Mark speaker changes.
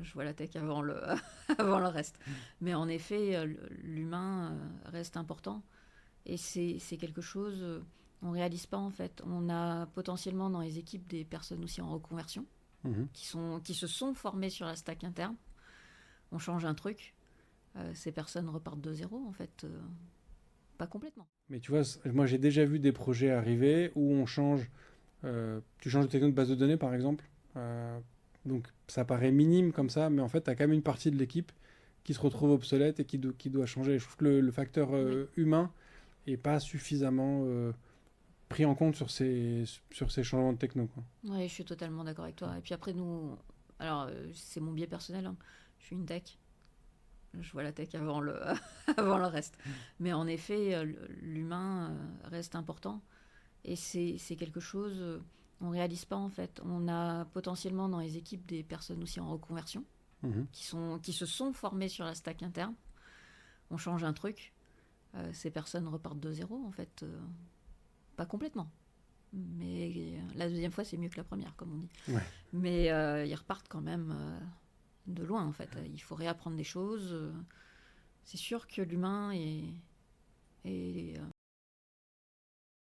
Speaker 1: Je vois la tech avant le, avant le reste. Mais en effet, l'humain reste important. Et c'est quelque chose, on ne réalise pas en fait. On a potentiellement dans les équipes des personnes aussi en reconversion
Speaker 2: Mhm.
Speaker 1: qui se sont formées sur la stack interne. On change un truc, ces personnes repartent de zéro en fait. Pas complètement.
Speaker 2: Mais tu vois, moi j'ai déjà vu des projets arriver où on change, tu changes de techno de base de données par exemple, euh, donc ça paraît minime comme ça, mais en fait tu as quand même une partie de l'équipe qui se retrouve obsolète et qui doit changer. Je trouve que le facteur
Speaker 1: Oui.
Speaker 2: humain est pas suffisamment pris en compte sur ces changements de techno, quoi.
Speaker 1: Oui, je suis totalement d'accord avec toi. Et puis après, nous, alors c'est mon biais personnel, hein. Je suis une tech. Je vois la tech avant le, avant le reste. Mais en effet, l'humain reste important. Et c'est quelque chose, on ne réalise pas en fait. On a potentiellement dans les équipes des personnes aussi en reconversion
Speaker 2: Mhm.
Speaker 1: qui se sont formées sur la stack interne. On change un truc, ces personnes repartent de zéro en fait. Pas complètement. Mais la deuxième fois, c'est mieux que la première, comme on dit.
Speaker 2: Ouais.
Speaker 1: Mais ils repartent quand même de loin en fait. Il faut réapprendre des choses. C'est sûr que l'humain est